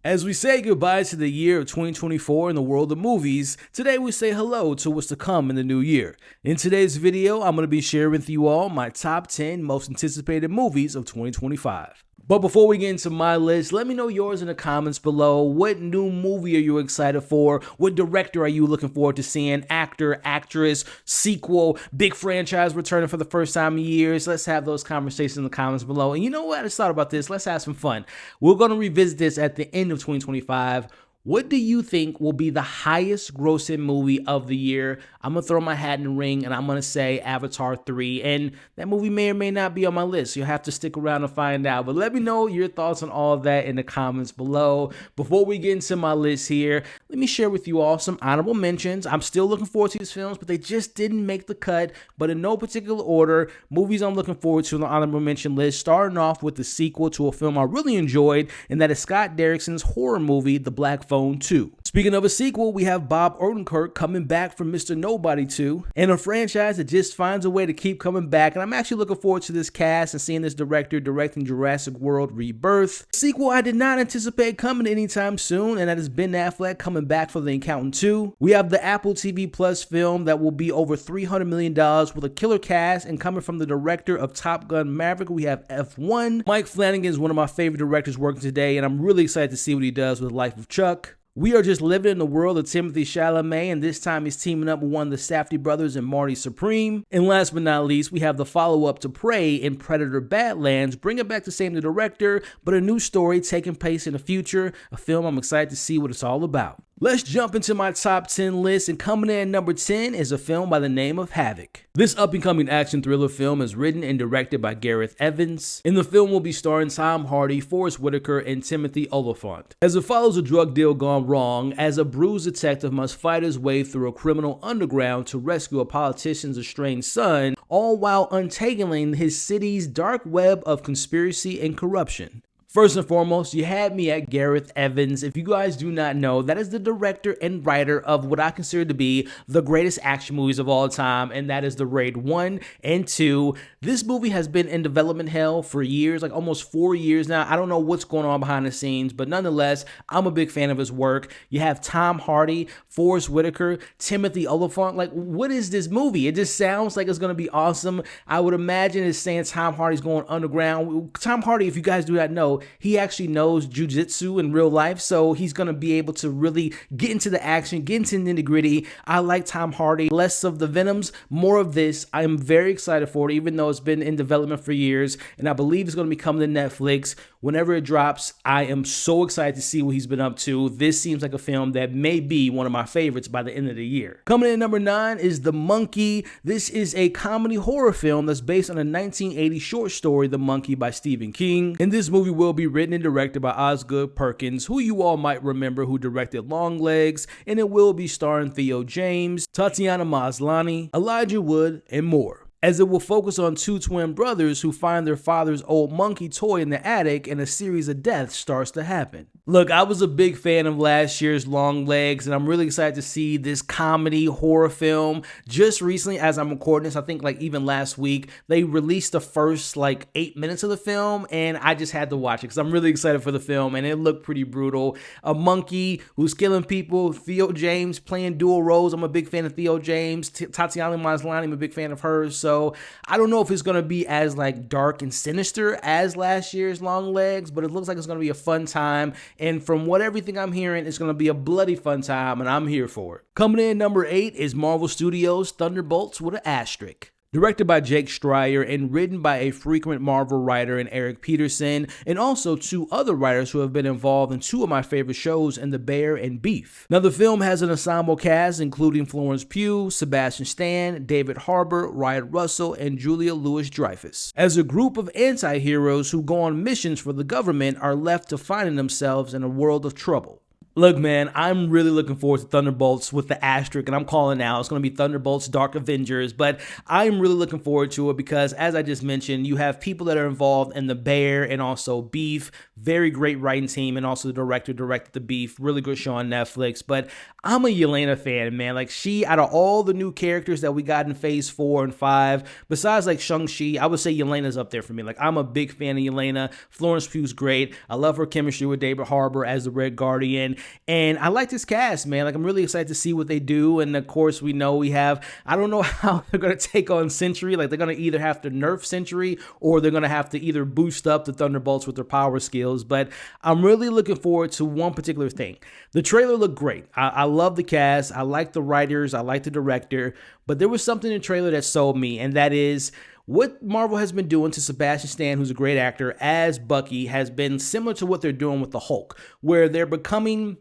As we say goodbye to the year of 2024 in the world of movies, today we say hello to what's to come in the new year. In today's video, I'm going to be sharing with you all my top 10 most anticipated movies of 2025. But before we get into my list, let me know yours in the comments below. What new movie are you excited for? What director are you looking forward to seeing? Actor, actress, sequel, big franchise returning for the first time in years? Let's have those conversations in the comments below. And you know what? I just thought about this. Let's have some fun. We're going to revisit this at the end of 2025. What do you think will be the highest grossing movie of the year? I'm going to throw my hat in the ring and I'm going to say Avatar 3. And that movie may or may not be on my list. You'll have to stick around and find out. But let me know your thoughts on all of that in the comments below. Before we get into my list here, let me share with you all some honorable mentions. I'm still looking forward to these films, but they just didn't make the cut. But in no particular order, movies I'm looking forward to on the honorable mention list, starting off with the sequel to a film I really enjoyed, and that is Scott Derrickson's horror movie, The Black Phone 2. Speaking of a sequel, we have Bob Odenkirk coming back from Mr. Nobody 2, and a franchise that just finds a way to keep coming back, and I'm actually looking forward to this cast and seeing this director directing Jurassic World Rebirth. Sequel I did not anticipate coming anytime soon, and that is Ben Affleck coming back for The Accountant 2. We have the Apple TV Plus film that will be over $300 million with a killer cast, and coming from the director of Top Gun Maverick, we have F1. Mike Flanagan is one of my favorite directors working today, and I'm really excited to see what he does with Life of Chuck. We are just living in the world of Timothée Chalamet, and this time he's teaming up with one of the Safdie brothers and Marty Supreme. And last but not least, we have the follow-up to Prey in Predator Badlands, bringing back the same director, but a new story taking place in the future, a film I'm excited to see what it's all about. Let's jump into my top 10 list, and coming in at number 10 is a film by the name of Havoc. This up-and-coming action thriller film is written and directed by Gareth Evans. In the film will be starring Tom Hardy, Forrest Whitaker, and Timothy Olyphant. As it follows a drug deal gone wrong, as a bruised detective must fight his way through a criminal underground to rescue a politician's estranged son, all while untangling his city's dark web of conspiracy and corruption. First and foremost, you had me at Gareth Evans. If you guys do not know, that is the director and writer of what I consider to be the greatest action movies of all time, and that is The Raid 1 and 2. This movie has been in development hell for years, like almost 4 years now. I don't know what's going on behind the scenes, but nonetheless, I'm a big fan of his work. You have Tom Hardy, Forrest Whitaker, Timothy Olyphant. Like, what is this movie? It just sounds like it's going to be awesome. I would imagine it's saying Tom Hardy's going underground. Tom Hardy, if you guys do not know, he actually knows jiu-jitsu in real life, so he's going to be able to really get into the action, get into the nitty-gritty. I like Tom Hardy. Less of the Venoms, more of this. I am very excited for it, even though it's been in development for years, and I believe it's going to be coming to Netflix whenever it drops. I am so excited to see what he's been up to. This seems like a film that may be one of my favorites by the end of the year. Coming in at number 9 is The Monkey. This is a comedy horror film that's based on a 1980 short story, The Monkey, by Stephen King. And this movie will be written and directed by Osgood Perkins, who you all might remember, who directed Longlegs, and it will be starring Theo James, Tatiana Maslany, Elijah Wood, and more, as it will focus on two twin brothers who find their father's old monkey toy in the attic, and a series of deaths starts to happen. Look, I was a big fan of last year's Longlegs, and I'm really excited to see this comedy horror film. Just recently, as I'm recording this, I think like even last week, they released the first like 8 minutes of the film, and I just had to watch it because I'm really excited for the film, and it looked pretty brutal. A monkey who's killing people, Theo James playing dual roles. I'm a big fan of Theo James. Tatiana Maslany, I'm a big fan of hers. So I don't know if it's going to be as like dark and sinister as last year's Longlegs, but it looks like it's going to be a fun time. And from what everything I'm hearing, it's going to be a bloody fun time, and I'm here for it. Coming in number 8 is Marvel Studios' Thunderbolts with an asterisk. Directed by Jake Schreier and written by a frequent Marvel writer in Eric Peterson, and also 2 other writers who have been involved in 2 of my favorite shows in The Bear and Beef. Now, the film has an ensemble cast including Florence Pugh, Sebastian Stan, David Harbour, Wyatt Russell, and Julia Louis-Dreyfus, as a group of anti-heroes who go on missions for the government are left to finding themselves in a world of trouble. Look, man, I'm really looking forward to Thunderbolts with the asterisk, and I'm calling now. It's going to be Thunderbolts Dark Avengers, but I'm really looking forward to it because, as I just mentioned, you have people that are involved in the Bear and also Beef. Very great writing team, and also the director directed the Beef. Really good show on Netflix, but I'm a Yelena fan, man. Like, she, out of all the new characters that we got in Phase 4 and 5, besides like Shang-Chi, I would say Yelena's up there for me. Like, I'm a big fan of Yelena. Florence Pugh's great. I love her chemistry with David Harbour as the Red Guardian. And I like this cast, man. Like, I'm really excited to see what they do. And of course, we know we have, I don't know how they're going to take on Sentry. Like, they're going to either have to nerf Sentry or they're going to have to either boost up the Thunderbolts with their power skills. But I'm really looking forward to one particular thing. The trailer looked great. I love the cast. I like the writers. I like the director. But there was something in the trailer that sold me, and that is what Marvel has been doing to Sebastian Stan, who's a great actor, as Bucky, has been similar to what they're doing with the Hulk, where they're becoming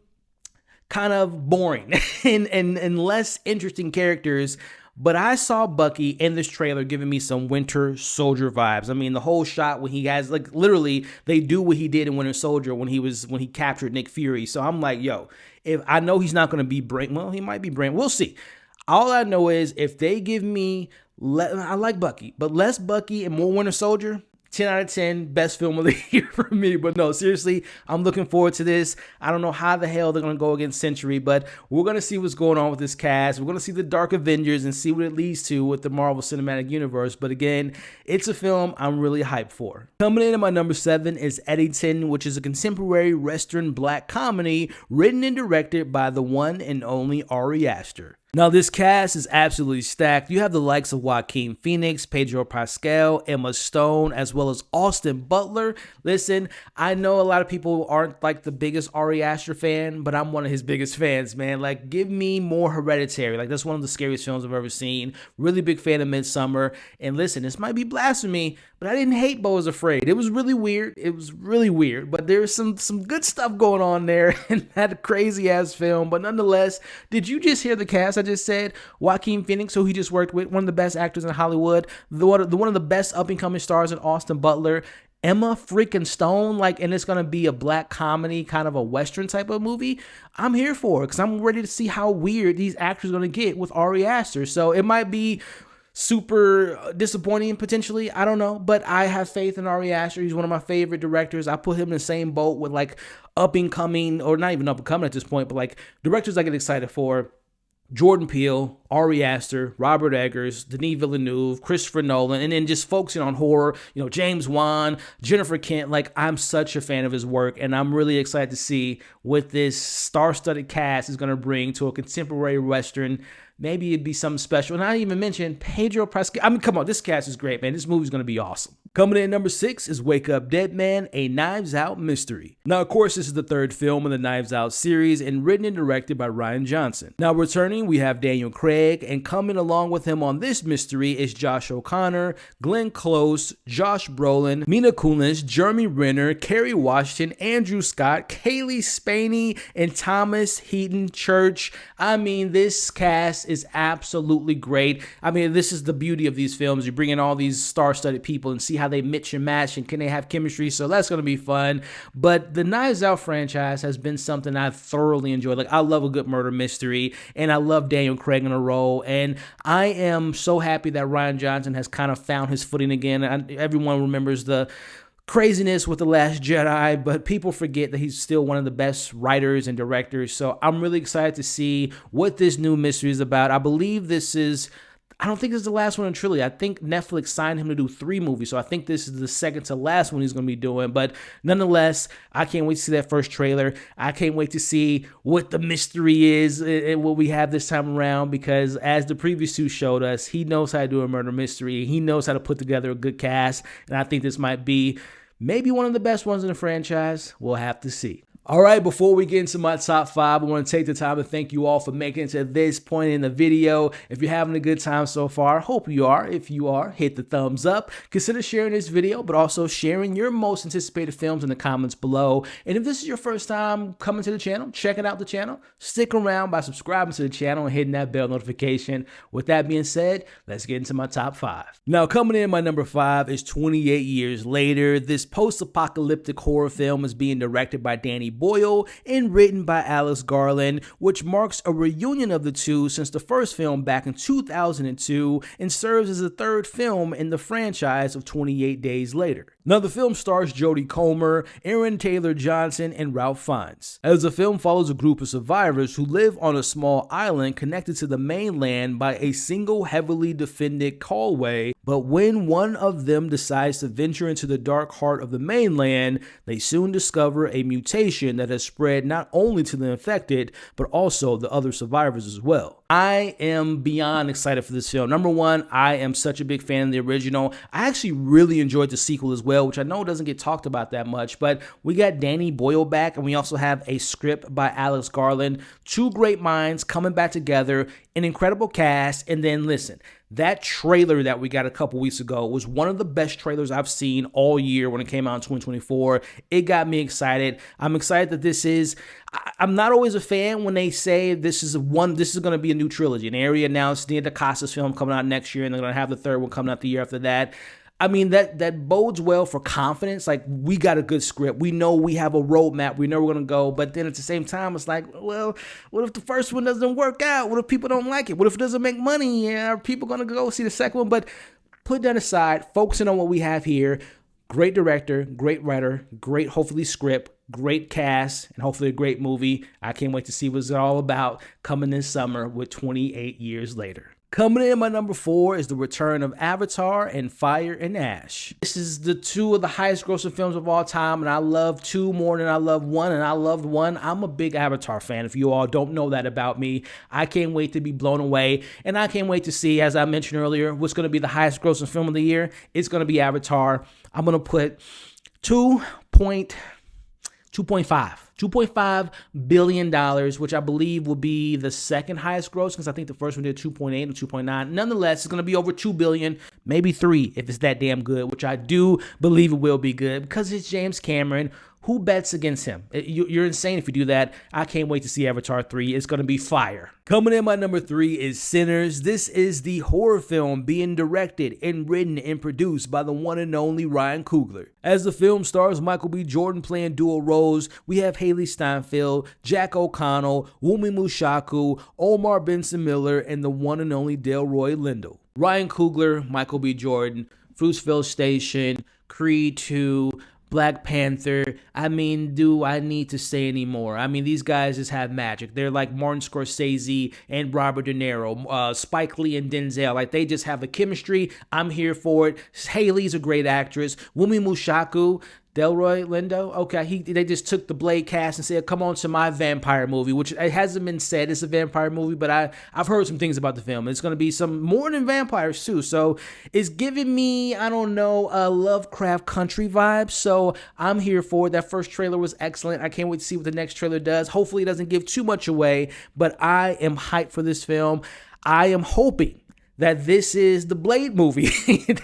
kind of boring and less interesting characters. But I saw Bucky in this trailer giving me some Winter Soldier vibes. I mean, the whole shot when he has, like, literally, they do what he did in Winter Soldier when he captured Nick Fury. So I'm like, yo, if I know he's not going to be brain, well, he might be brain. We'll see. All I know is if they give me, I like Bucky, but less Bucky and more Winter Soldier, 10 out of 10, best film of the year for me. But no, seriously, I'm looking forward to this. I don't know how the hell they're going to go against Sentry, but we're going to see what's going on with this cast. We're going to see the Dark Avengers and see what it leads to with the Marvel Cinematic Universe. But again, it's a film I'm really hyped for. Coming in at my number 7 is Eddington, which is a contemporary Western black comedy written and directed by the one and only Ari Aster. Now, this cast is absolutely stacked. You have the likes of Joaquin Phoenix, Pedro Pascal, Emma Stone, as well as Austin Butler. Listen, I know a lot of people aren't like the biggest Ari Aster fan, but I'm one of his biggest fans, man. Like, give me more Hereditary. Like, that's one of the scariest films I've ever seen. Really big fan of Midsommar. And listen, this might be blasphemy, but I didn't hate Beau is Afraid. It was really weird. It was really weird, but there's some good stuff going on there in that crazy ass film. But nonetheless, did you just hear the cast I just said? Joaquin Phoenix, who he just worked with, one of the best actors in Hollywood, one of the best up and coming stars in Austin Butler, Emma freaking Stone, like, and it's gonna be a black comedy, kind of a Western type of movie. I'm here for it because I'm ready to see how weird these actors are gonna get with Ari Aster. So it might be super disappointing potentially, I don't know, but I have faith in Ari Aster. He's one of my favorite directors. I put him in the same boat with like up and coming, or not even up and coming at this point, but like directors I get excited for: Jordan Peele, Ari Aster, Robert Eggers, Denis Villeneuve, Christopher Nolan, and then just focusing on horror, James Wan, Jennifer Kent. Like, I'm such a fan of his work, and I'm really excited to see what this star-studded cast is going to bring to a contemporary Western. Maybe it'd be something special. And I didn't even mention Pedro Pascal. I mean, come on, this cast is great, man. This movie's going to be awesome. Coming in at number 6 is Wake Up Dead Man, a Knives Out mystery. Now, of course, this is the third film in the Knives Out series and written and directed by Rian Johnson. Now, returning, we have Daniel Craig, and coming along with him on this mystery is Josh O'Connor, Glenn Close, Josh Brolin, Mila Kunis, Jeremy Renner, Kerry Washington, Andrew Scott, Kaylee Spaney, and Thomas Heaton Church. I mean, this cast is absolutely great. I mean, this is the beauty of these films. You bring in all these star-studded people and see how they mix and match, and can they have chemistry? So that's going to be fun. But the Knives Out franchise has been something I've thoroughly enjoyed. Like, I love a good murder mystery, and I love Daniel Craig in a role, and I am so happy that Rian Johnson has kind of found his footing again. Everyone remembers the craziness with The Last Jedi, but people forget that he's still one of the best writers and directors. So I'm really excited to see what this new mystery is about. I believe I don't think this is the last one in the trilogy. I think Netflix signed him to do 3 movies, so I think this is the second to last one he's going to be doing. But nonetheless, I can't wait to see that first trailer. I can't wait to see what the mystery is and what we have this time around, because as the previous 2 showed us, he knows how to do a murder mystery. He knows how to put together a good cast, and I think this might be maybe one of the best ones in the franchise. We'll have to see. All right, before we get into my top 5, I want to take the time to thank you all for making it to this point in the video. If you're having a good time so far, hope you are. If you are, hit the thumbs up. Consider sharing this video, but also sharing your most anticipated films in the comments below. And if this is your first time coming to the channel, checking out the channel, stick around by subscribing to the channel and hitting that bell notification. With that being said, let's get into my top 5. Now, coming in at my number 5 is 28 Years Later. This post-apocalyptic horror film is being directed by Danny Boyle and written by Alex Garland, which marks a reunion of the two since the first film back in 2002 and serves as the third film in the franchise of 28 Days Later. Now, the film stars Jodie Comer, Aaron Taylor Johnson, and Ralph Fiennes, as the film follows a group of survivors who live on a small island connected to the mainland by a single heavily defended causeway. But when one of them decides to venture into the dark heart of the mainland, they soon discover a mutation that has spread not only to the infected, but also the other survivors as well. I am beyond excited for this film. Number one, I am such a big fan of the original. I actually really enjoyed the sequel as well, which I know doesn't get talked about that much, but we got Danny Boyle back, and we also have a script by Alex Garland. Two great minds coming back together, an incredible cast, and then listen, that trailer that we got a couple weeks ago was one of the best trailers I've seen all year when it came out in 2024. It got me excited. I'm excited that this is, I'm not always a fan when they say this is going to be a new trilogy. An area announced Nia DaCosta's film coming out next year, and they're going to have the third one coming out the year after that. I mean, that bodes well for confidence. Like, we got a good script. We know we have a roadmap. We know we're going to go. But then at the same time, it's like, well, what if the first one doesn't work out? What if people don't like it? What if it doesn't make money? Are people going to go see the second one? But put that aside, focusing on what we have here. Great director, great writer, great, hopefully, script, great cast, and hopefully a great movie. I can't wait to see what it's all about coming this summer with 28 years later. Coming in at my number 4 is the return of Avatar and Fire and Ash. This is the two of the highest grossing films of all time, and I love 2 more than I love 1, and I loved 1. I'm a big Avatar fan, if you all don't know that about me. I can't wait to be blown away, and I can't wait to see, as I mentioned earlier, what's going to be the highest grossing film of the year. It's going to be Avatar. I'm going to put $2.5 billion, which I believe will be the second highest gross, because I think the first one did 2.8 and 2.9. Nonetheless, it's going to be over 2 billion, maybe 3 if it's that damn good, which I do believe it will be good because it's James Cameron. Who bets against him? You're insane if you do that. I can't wait to see Avatar 3. It's going to be fire. Coming in my number 3 is Sinners. This is the horror film being directed and written and produced by the one and only Ryan Coogler. As the film stars Michael B. Jordan playing dual roles, we have Haley Steinfeld, Jack O'Connell, Wumi Mushaku, Omar Benson Miller, and the one and only Delroy Lindo. Ryan Coogler, Michael B. Jordan, Fruitvale Station, Creed 2, Black Panther. I mean, do I need to say any more? I mean, these guys just have magic. They're like Martin Scorsese and Robert De Niro, Spike Lee and Denzel. Like, they just have a chemistry. I'm here for it. Haley's a great actress. Wumi Mushaku, Delroy Lindo, okay, they just took the Blade cast and said, come on to my vampire movie, which it hasn't been said it's a vampire movie, but I've heard some things about the film. It's going to be some more than vampires too, so it's giving me, I don't know, a Lovecraft Country vibe, so I'm here for it. That first trailer was excellent. I can't wait to see what the next trailer does. Hopefully it doesn't give too much away, but I am hyped for this film. I am hoping that this is the Blade movie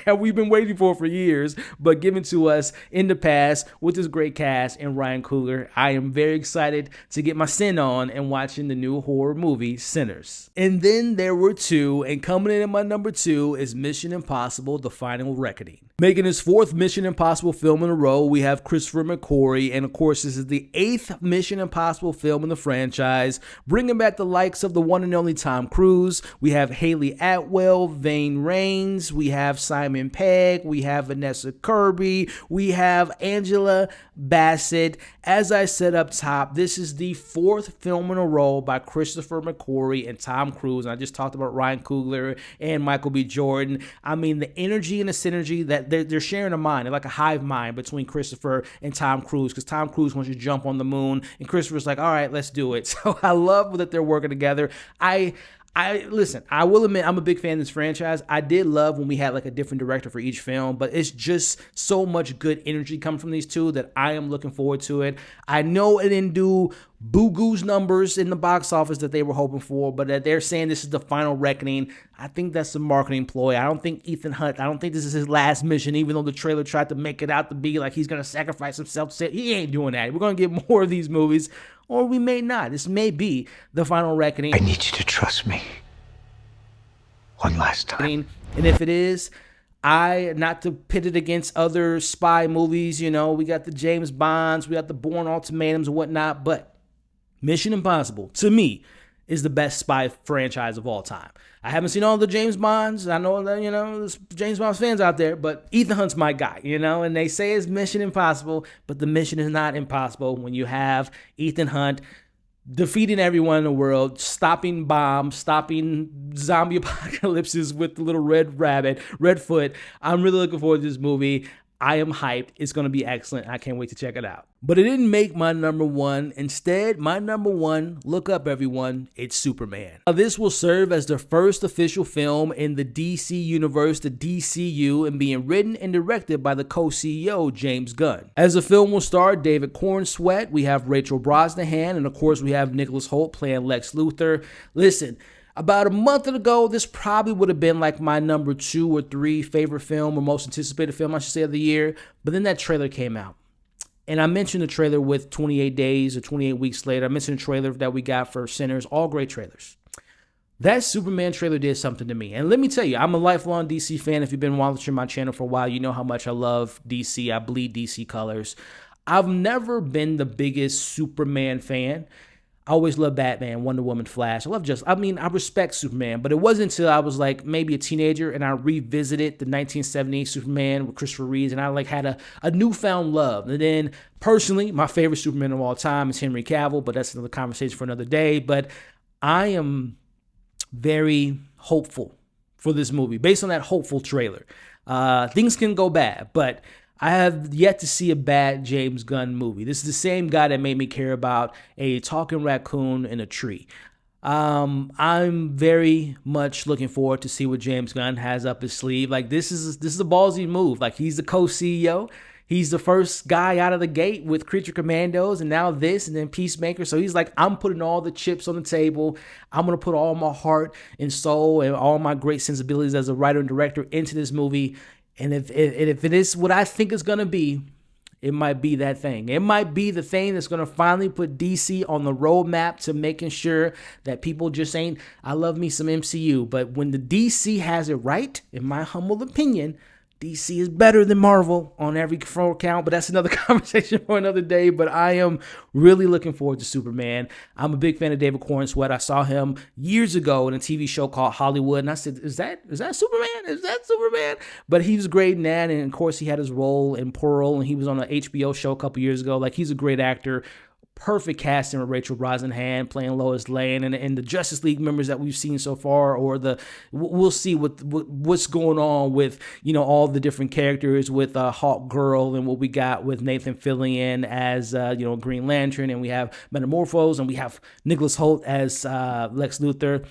that we've been waiting for years, but given to us in the past with this great cast and Ryan Coogler. I am very excited to get my sin on and watching the new horror movie, Sinners. And then there were 2, and coming in at my number 2 is Mission Impossible: The Final Reckoning. Making his 4th Mission Impossible film in a row, we have Christopher McQuarrie, and of course this is the 8th Mission Impossible film in the franchise, bringing back the likes of the one and only Tom Cruise. We have Haley Atwell, Vane Raines, we have Simon Pegg, we have Vanessa Kirby, we have Angela Bassett. As I said up top, this is the 4th film in a row by Christopher McQuarrie and Tom Cruise. And I just talked about Ryan Coogler and Michael B. Jordan. I mean, the energy and the synergy that they're sharing a mind. They're like a hive mind between Christopher and Tom Cruise, because Tom Cruise wants to jump on the moon and Christopher's like, all right, let's do it. So I love that they're working together. Listen, I will admit I'm a big fan of this franchise. I did love when we had like a different director for each film, but it's just so much good energy coming from these two that I am looking forward to it. I know it didn't do Boo Goo's numbers in the box office that they were hoping for, but that they're saying this is the final reckoning. I think that's a marketing ploy. I don't think Ethan Hunt, I don't think this is his last mission, even though the trailer tried to make it out to be like he's going to sacrifice himself. He ain't doing that. We're going to get more of these movies, or we may not. This may be the final reckoning. I need you to trust me one last time. And if it is, not to pit it against other spy movies, you know, we got the James Bonds, we got the Bourne Ultimatums and whatnot, but Mission Impossible, to me, is the best spy franchise of all time. I haven't seen all the James Bonds. I know that, you know, there's James Bond fans out there, but Ethan Hunt's my guy, you know, and they say it's Mission Impossible, but the mission is not impossible when you have Ethan Hunt defeating everyone in the world, stopping bombs, stopping zombie apocalypses with the little red foot. I'm really looking forward to this movie. I am hyped. It's going to be excellent. I can't wait to check it out. But it didn't make my number one. Instead, my number one, look up everyone, it's Superman. Now, this will serve as the first official film in the DC universe, the DCU, and being written and directed by the co-CEO, James Gunn. As the film will star David Cornsweet, we have Rachel Brosnahan, and of course we have Nicholas Hoult playing Lex Luthor. Listen, about a month ago, this probably would have been like my number 2 or 3 favorite film or most anticipated film, I should say, of the year. But then that trailer came out. And I mentioned the trailer with 28 Days or 28 Weeks Later. I mentioned the trailer that we got for Sinners, all great trailers. That Superman trailer did something to me. And let me tell you, I'm a lifelong DC fan. If you've been watching my channel for a while, you know how much I love DC. I bleed DC colors. I've never been the biggest Superman fan. I always loved Batman, Wonder Woman, Flash. I respect Superman, but it wasn't until I was like maybe a teenager and I revisited the 1978 Superman with Christopher Reeves, and I like had a newfound love. And then personally, my favorite Superman of all time is Henry Cavill, but that's another conversation for another day. But I am very hopeful for this movie based on that hopeful trailer. Things can go bad, but I have yet to see a bad James Gunn movie. This is the same guy that made me care about a talking raccoon in a tree. I'm very much looking forward to see what James Gunn has up his sleeve. Like, this is a ballsy move. Like, he's the co-CEO. He's the first guy out of the gate with Creature Commandos and now this and then Peacemaker. So he's like, I'm putting all the chips on the table. I'm going to put all my heart and soul and all my great sensibilities as a writer and director into this movie. And if it is what I think it's going to be, it might be that thing. It might be the thing that's going to finally put DC on the roadmap to making sure that people just ain't, I love me some MCU. But when the DC has it right, in my humble opinion, DC is better than Marvel on every count, but that's another conversation for another day. But I am really looking forward to Superman. I'm a big fan of David Cornsweet. I saw him years ago in a TV show called Hollywood, and I said, is that Superman? Is that Superman? But he was great in that, and of course he had his role in Pearl, and he was on an HBO show a couple years ago. Like, he's a great actor. Perfect casting with Rachel Brosnahan playing Lois Lane, and the Justice League members that we've seen so far, or we'll see what's going on with, you know, all the different characters with Hawk Girl and what we got with Nathan Fillion as you know, Green Lantern, and we have Metamorphose, and we have Nicholas Hoult as Lex Luthor.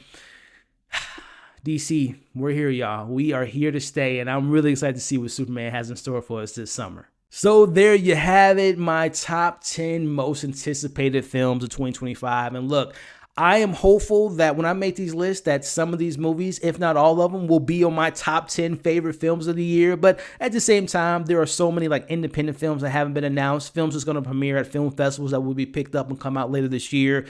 DC, we're here, y'all. We are here to stay, and I'm really excited to see what Superman has in store for us this summer. So there you have it, my top 10 most anticipated films of 2025. And look, I am hopeful that when I make these lists that some of these movies, if not all of them, will be on my top 10 favorite films of the year. But at the same time, there are so many like independent films that haven't been announced, films that's going to premiere at film festivals that will be picked up and come out later this year.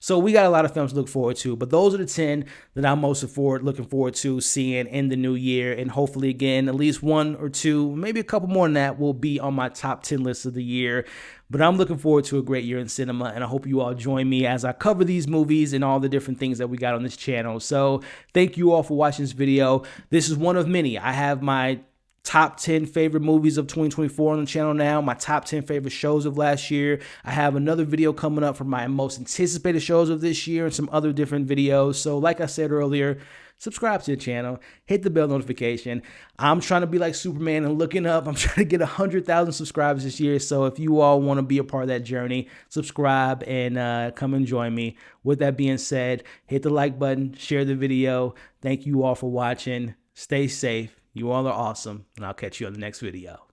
So we got a lot of films to look forward to, but those are the 10 that I'm most looking forward to seeing in the new year. And hopefully, again, at least 1 or 2, maybe a couple more than that will be on my top 10 list of the year. But I'm looking forward to a great year in cinema, and I hope you all join me as I cover these movies and all the different things that we got on this channel. So thank you all for watching this video. This is one of many. I have my top 10 favorite movies of 2024 on the channel now, my top 10 favorite shows of last year. I have another video coming up for my most anticipated shows of this year and some other different videos. So like I said earlier, subscribe to the channel, hit the bell notification. I'm trying to be like Superman and looking up. I'm trying to get 100,000 subscribers this year. So if you all want to be a part of that journey, subscribe and come and join me. With that being said, hit the like button, share the video. Thank you all for watching. Stay safe. You all are awesome, and I'll catch you on the next video.